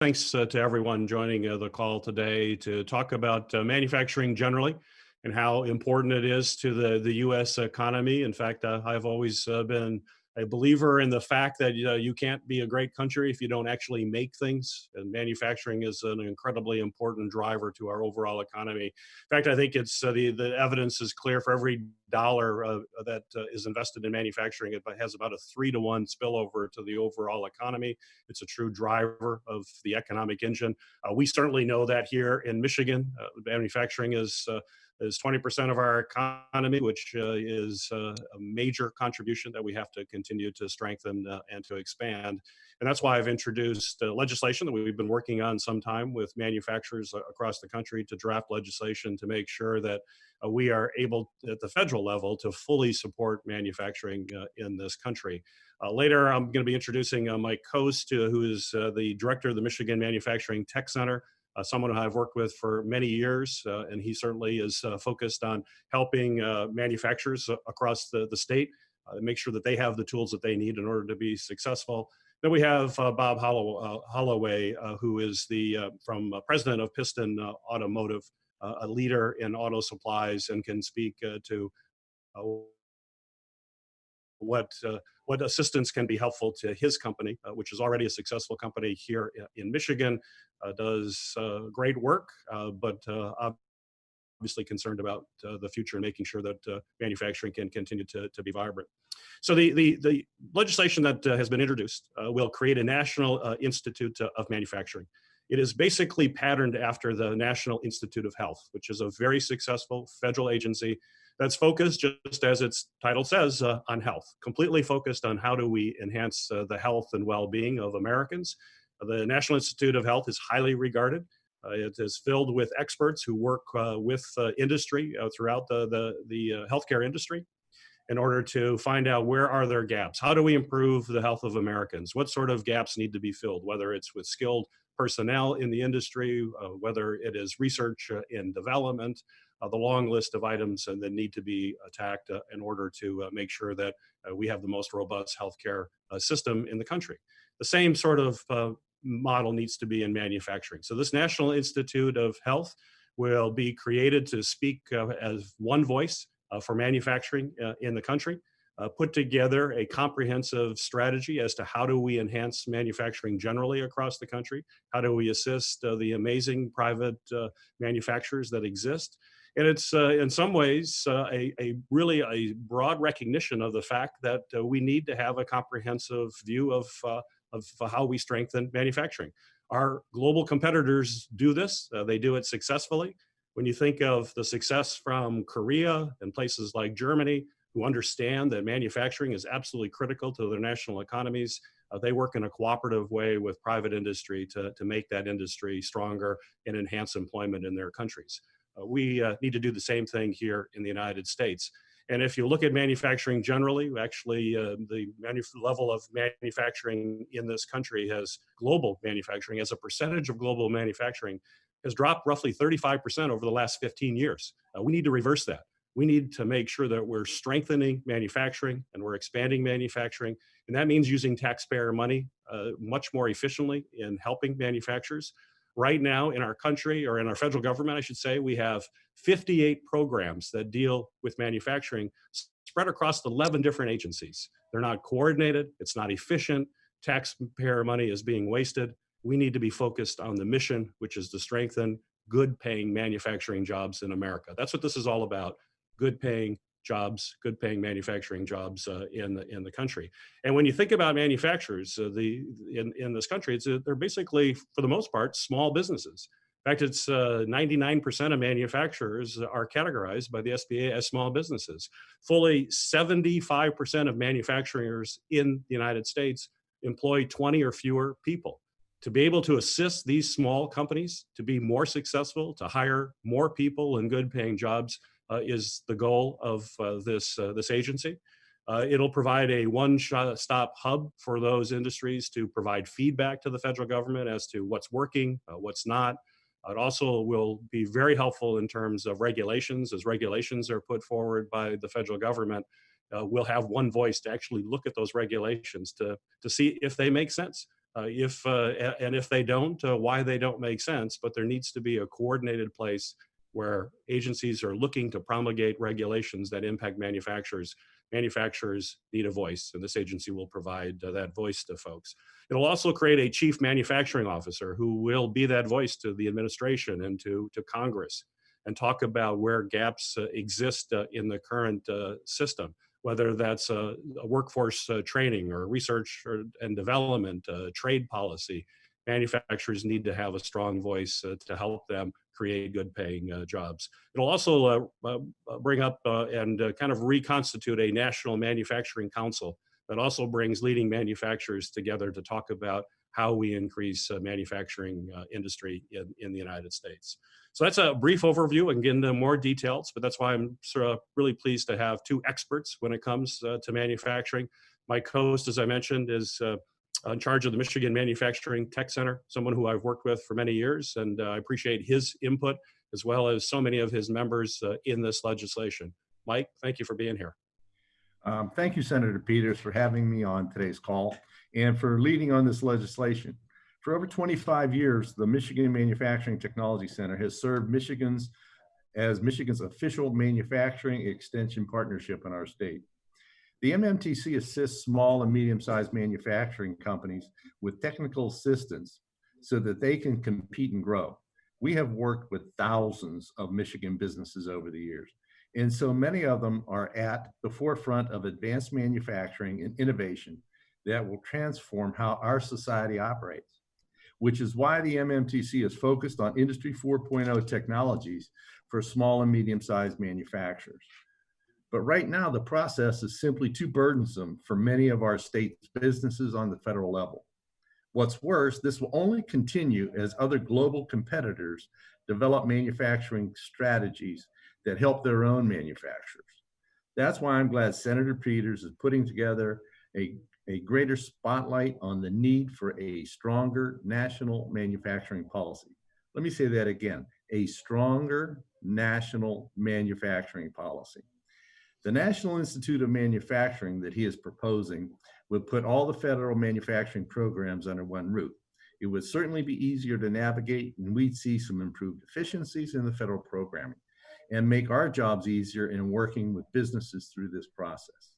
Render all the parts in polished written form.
Thanks to everyone joining the call today to talk about manufacturing generally and how important it is to the U.S. economy. In fact, I've always been a believer in the fact that you can't be a great country if you don't actually make things. And manufacturing is an incredibly important driver to our overall economy. In fact, I think it's the evidence is clear for every dollar that is invested in manufacturing. It has about a 3-to-1 spillover to the overall economy. It's a true driver of the economic engine. We certainly know that here in Michigan. Manufacturing is 20% of our economy, which is a major contribution that we have to continue to strengthen and to expand. And that's why I've introduced legislation that we've been working on some time with manufacturers across the country to draft legislation to make sure that we are able at the federal level to fully support manufacturing in this country. Later, I'm going to be introducing Mike Coast, who is the director of the Michigan Manufacturing Tech Center, someone who I've worked with for many years, and he certainly is focused on helping manufacturers across the state make sure that they have the tools that they need in order to be successful. Then we have Bob Holloway, who is the president of Piston Automotive, a leader in auto supplies, and can speak to uh, what what assistance can be helpful to his company, which is already a successful company here in Michigan, does great work, but obviously concerned about the future and making sure that manufacturing can continue to be vibrant. So the legislation that has been introduced will create a National Institute of Manufacturing. It is basically patterned after the National Institute of Health, which is a very successful federal agency that's focused, just as its title says, on health, completely focused on how do we enhance the health and well-being of Americans. The National Institute of Health is highly regarded. It is filled with experts who work with industry throughout the healthcare industry in order to find out where are there gaps. How do we improve the health of Americans? What sort of gaps need to be filled, whether it's with skilled personnel in the industry, whether it is research and development, the long list of items that need to be attacked in order to make sure that we have the most robust healthcare system in the country. The same sort of model needs to be in manufacturing. So this National Institute of Health will be created to speak as one voice for manufacturing in the country, put together a comprehensive strategy as to how do we enhance manufacturing generally across the country, how do we assist the amazing private manufacturers that exist. And it's in some ways really a broad recognition of the fact that we need to have a comprehensive view of how we strengthen manufacturing. Our global competitors do this, they do it successfully. When you think of the success from Korea and places like Germany, who understand that manufacturing is absolutely critical to their national economies, they work in a cooperative way with private industry to make that industry stronger and enhance employment in their countries. We need to do the same thing here in the United States. And if you look at manufacturing generally, actually the level of manufacturing in this country has global manufacturing as a percentage of global manufacturing has dropped roughly 35% over the last 15 years. We need to reverse that. We need to make sure that we're strengthening manufacturing and we're expanding manufacturing. And that means using taxpayer money much more efficiently in helping manufacturers. Right now in our country, or in our federal government, I should say, we have 58 programs that deal with manufacturing spread across 11 different agencies. They're not coordinated, it's not efficient, taxpayer money is being wasted. We need to be focused on the mission, which is to strengthen good paying manufacturing jobs in America. That's what this is all about, good paying jobs, good paying manufacturing jobs in the country. And when you think about manufacturers in this country, they're basically, for the most part, small businesses. In fact, it's 99% of manufacturers are categorized by the SBA as small businesses. Fully 75% of manufacturers in the United States employ 20 or fewer people. To be able to assist these small companies to be more successful, to hire more people in good paying jobs is the goal of this agency. It'll provide a one-stop hub for those industries to provide feedback to the federal government as to what's working, what's not. It also will be very helpful in terms of regulations. As regulations are put forward by the federal government, we'll have one voice to actually look at those regulations to see if they make sense. if they don't, why they don't make sense. But there needs to be a coordinated place where agencies are looking to promulgate regulations that impact manufacturers. Manufacturers need a voice, and this agency will provide that voice to folks. It'll also create a chief manufacturing officer who will be that voice to the administration and to Congress and talk about where gaps exist in the current system, whether that's a workforce training or research and development, trade policy. Manufacturers need to have a strong voice to help them create good paying jobs. It'll also bring up and kind of reconstitute a national manufacturing council that also brings leading manufacturers together to talk about how we increase manufacturing industry in the United States. So that's a brief overview and get into more details, but that's why I'm sort of really pleased to have two experts when it comes to manufacturing. My co-host, as I mentioned, is in charge of the Michigan Manufacturing Tech Center, someone who I've worked with for many years, and I appreciate his input as well as so many of his members in this legislation. Mike, thank you for being here. Thank you, Senator Peters, for having me on today's call and for leading on this legislation. For over 25 years, the Michigan Manufacturing Technology Center has served Michigan's official manufacturing extension partnership in our state. The MMTC assists small and medium-sized manufacturing companies with technical assistance so that they can compete and grow. We have worked with thousands of Michigan businesses over the years, and so many of them are at the forefront of advanced manufacturing and innovation that will transform how our society operates, which is why the MMTC is focused on Industry 4.0 technologies for small and medium-sized manufacturers. But right now, the process is simply too burdensome for many of our state's businesses on the federal level. What's worse, this will only continue as other global competitors develop manufacturing strategies that help their own manufacturers. That's why I'm glad Senator Peters is putting together a greater spotlight on the need for a stronger national manufacturing policy. Let me say that again, a stronger national manufacturing policy. The National Institute of Manufacturing that he is proposing would put all the federal manufacturing programs under one roof. It would certainly be easier to navigate, and we'd see some improved efficiencies in the federal programming and make our jobs easier in working with businesses through this process.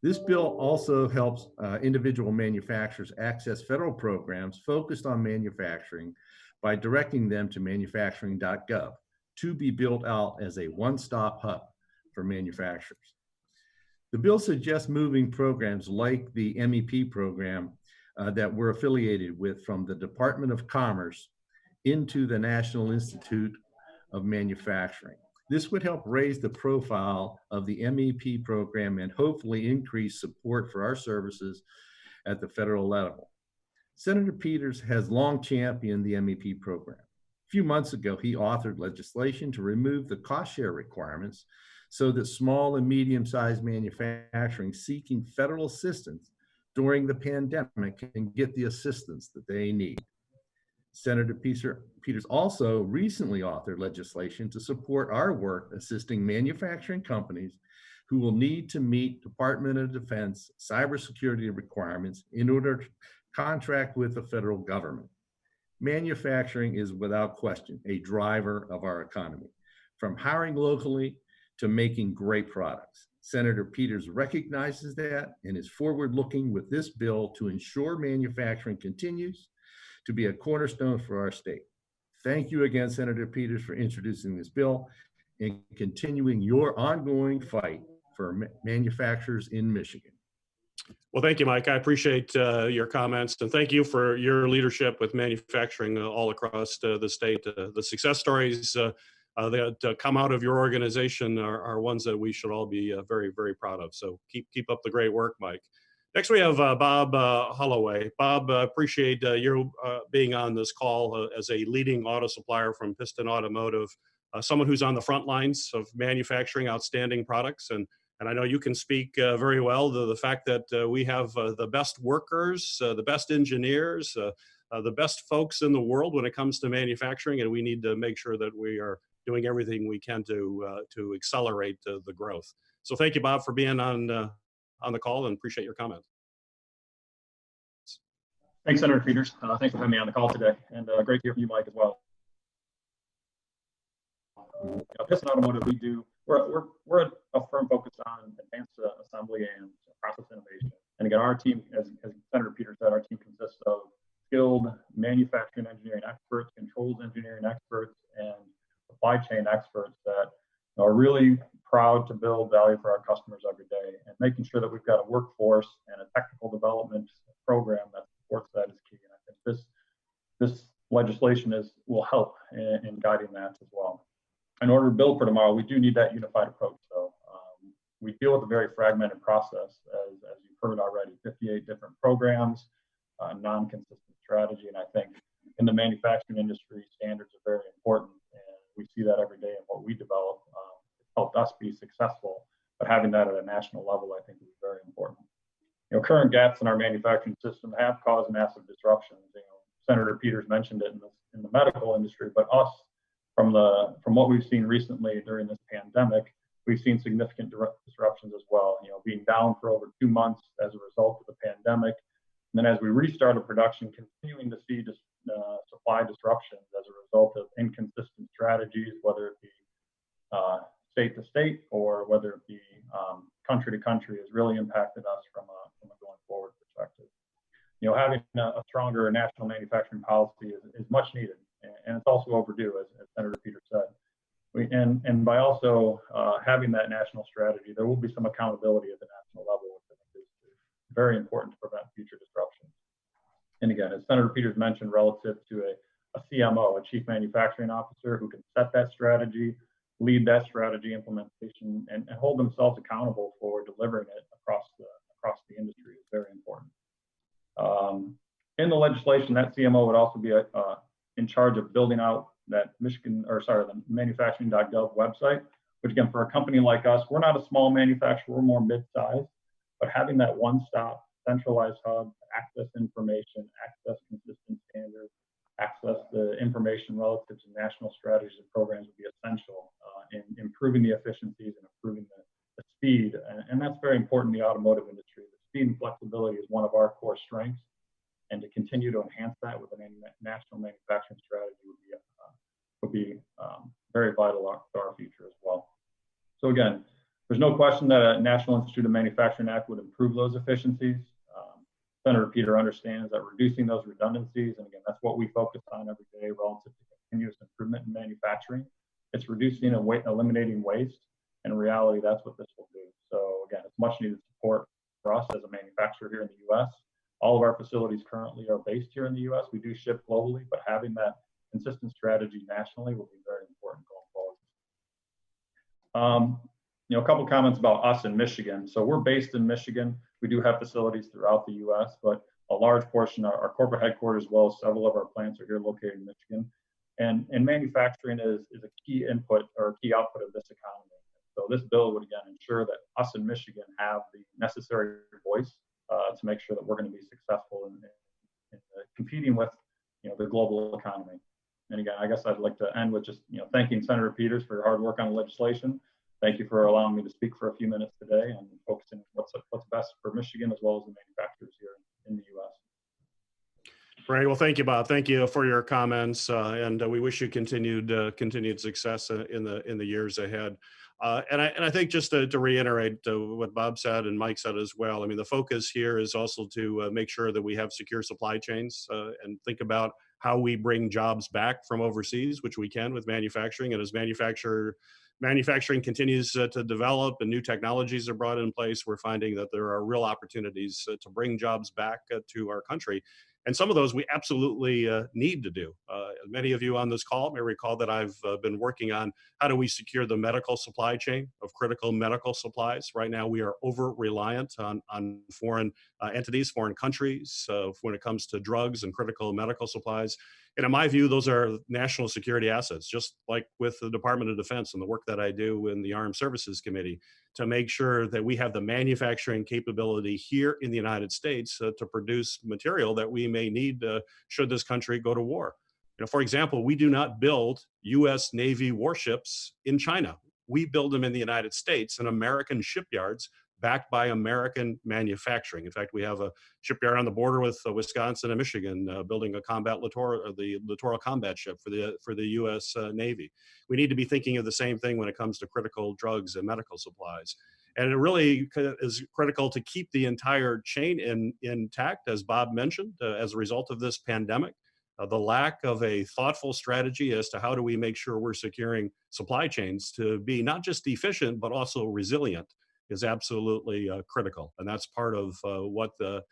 This bill also helps individual manufacturers access federal programs focused on manufacturing by directing them to manufacturing.gov to be built out as a one-stop hub for manufacturers. The bill suggests moving programs like the MEP program that we're affiliated with from the Department of Commerce into the National Institute of Manufacturing. This would help raise the profile of the MEP program and hopefully increase support for our services at the federal level. Senator Peters has long championed the MEP program. A few months ago, he authored legislation to remove the cost share requirements so that small and medium-sized manufacturing seeking federal assistance during the pandemic can get the assistance that they need. Senator Peters also recently authored legislation to support our work assisting manufacturing companies who will need to meet Department of Defense cybersecurity requirements in order to contract with the federal government. Manufacturing is without question a driver of our economy, from hiring locally to making great products. Senator Peters recognizes that and is forward-looking with this bill to ensure manufacturing continues to be a cornerstone for our state. Thank you again, Senator Peters, for introducing this bill and continuing your ongoing fight for manufacturers in Michigan. Well, thank you, Mike. I appreciate your comments, and thank you for your leadership with manufacturing all across the state. The success stories that come out of your organization are ones that we should all be very, very proud of. So keep up the great work, Mike. Next, we have Bob Holloway. Bob, appreciate you being on this call as a leading auto supplier from Piston Automotive, someone who's on the front lines of manufacturing outstanding products. And I know you can speak very well to the fact that we have the best workers, the best engineers, the best folks in the world when it comes to manufacturing, and we need to make sure that we are doing everything we can to accelerate the growth. So thank you, Bob, for being on the call, and appreciate your comment. Thanks, Senator Peters. Thanks for having me on the call today, and great to hear from you, Mike, as well. Piston Automotive, we're a firm focused on advanced assembly and process innovation. And again, our team, as Senator Peters said, our team consists of skilled manufacturing engineering experts, controls engineering experts, and supply chain experts that are really proud to build value for our customers every day, and making sure that we've got a workforce and a technical development program that supports that is key. And I think this legislation will help in guiding that as well. In order to build for tomorrow, we do need that unified approach, though. We deal with a very fragmented process, as you've heard already, 58 different programs, non-consistent strategy, and I think in the manufacturing industry, standards are very important, and we see that every day in what we develop. It's helped us be successful, but having that at a national level, I think, is very important. Current gaps in our manufacturing system have caused massive disruptions. Senator Peters mentioned it in the medical industry, but us, from what we've seen recently during this pandemic, we've seen significant disruptions as well. Being down for over 2 months as a result of the pandemic, and then as we restarted production, continuing to see supply disruptions as a result of inconsistent strategies, whether it be state to state or whether it be country to country, has really impacted us from a going forward perspective. Having a stronger national manufacturing policy is much needed, and it's also overdue, as Senator Peters said. And by also having that national strategy, there will be some accountability at the national level, which I think is very important to prevent future disruptions. And again, as Senator Peters mentioned, relative to a CMO, a Chief Manufacturing Officer, who can set that strategy, lead that strategy implementation, and hold themselves accountable for delivering it across the industry is very important. In the legislation, that CMO would also be in charge of building out that the manufacturing.gov website, which again, for a company like us, we're not a small manufacturer, we're more mid-sized, but having that one-stop centralized hub, access information, access consistent standards, access the information relative to national strategies and programs would be essential in improving the efficiencies and improving the speed. And that's very important in the automotive industry. The speed and flexibility is one of our core strengths, and to continue to enhance that with a national manufacturing strategy would be very vital to our future as well. So again, there's no question that a National Institute of Manufacturing Act would improve those efficiencies. Senator Peter understands that reducing those redundancies, and again, that's what we focus on every day relative to continuous improvement in manufacturing. It's reducing and eliminating waste. And in reality, that's what this will do. So again, it's much needed support for us as a manufacturer here in the U.S. All of our facilities currently are based here in the U.S. We do ship globally, but having that consistent strategy nationally will be very important going forward. A couple comments about us in Michigan. So we're based in Michigan. We do have facilities throughout the U.S., but a large portion, our corporate headquarters, as well as several of our plants, are here located in Michigan. And manufacturing is a key input or a key output of this economy. So this bill would again ensure that us in Michigan have the necessary voice to make sure that we're going to be successful in competing with the global economy. And again, I guess I'd like to end with just thanking Senator Peters for your hard work on the legislation. Thank you for allowing me to speak for a few minutes today and focusing on what's best for Michigan as well as the manufacturers here in the U.S. Great. Well, thank you, Bob. Thank you for your comments, and we wish you continued success in the years ahead. And I think just to reiterate what Bob said and Mike said as well, I mean, the focus here is also to make sure that we have secure supply chains and think about how we bring jobs back from overseas, which we can with manufacturing. And as manufacturing continues to develop and new technologies are brought in place, we're finding that there are real opportunities to bring jobs back to our country. And some of those we absolutely need to do. Many of you on this call may recall that I've been working on how do we secure the medical supply chain of critical medical supplies. Right now, we are over-reliant on foreign entities, foreign countries, when it comes to drugs and critical medical supplies. And in my view, those are national security assets, just like with the Department of Defense and the work that I do in the Armed Services Committee, to make sure that we have the manufacturing capability here in the United States to produce material that we may need should this country go to war. For example, we do not build U.S. Navy warships in China. We build them in the United States in American shipyards backed by American manufacturing. In fact, we have a shipyard on the border with Wisconsin and Michigan building a the littoral combat ship for the U.S. Navy. We need to be thinking of the same thing when it comes to critical drugs and medical supplies. And it really is critical to keep the entire chain intact, as Bob mentioned, as a result of this pandemic. The lack of a thoughtful strategy as to how do we make sure we're securing supply chains to be not just efficient, but also resilient is absolutely critical. And that's part of what the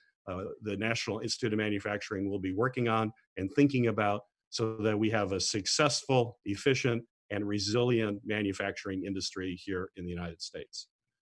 National Institute of Manufacturing will be working on and thinking about so that we have a successful, efficient, and resilient manufacturing industry here in the United States.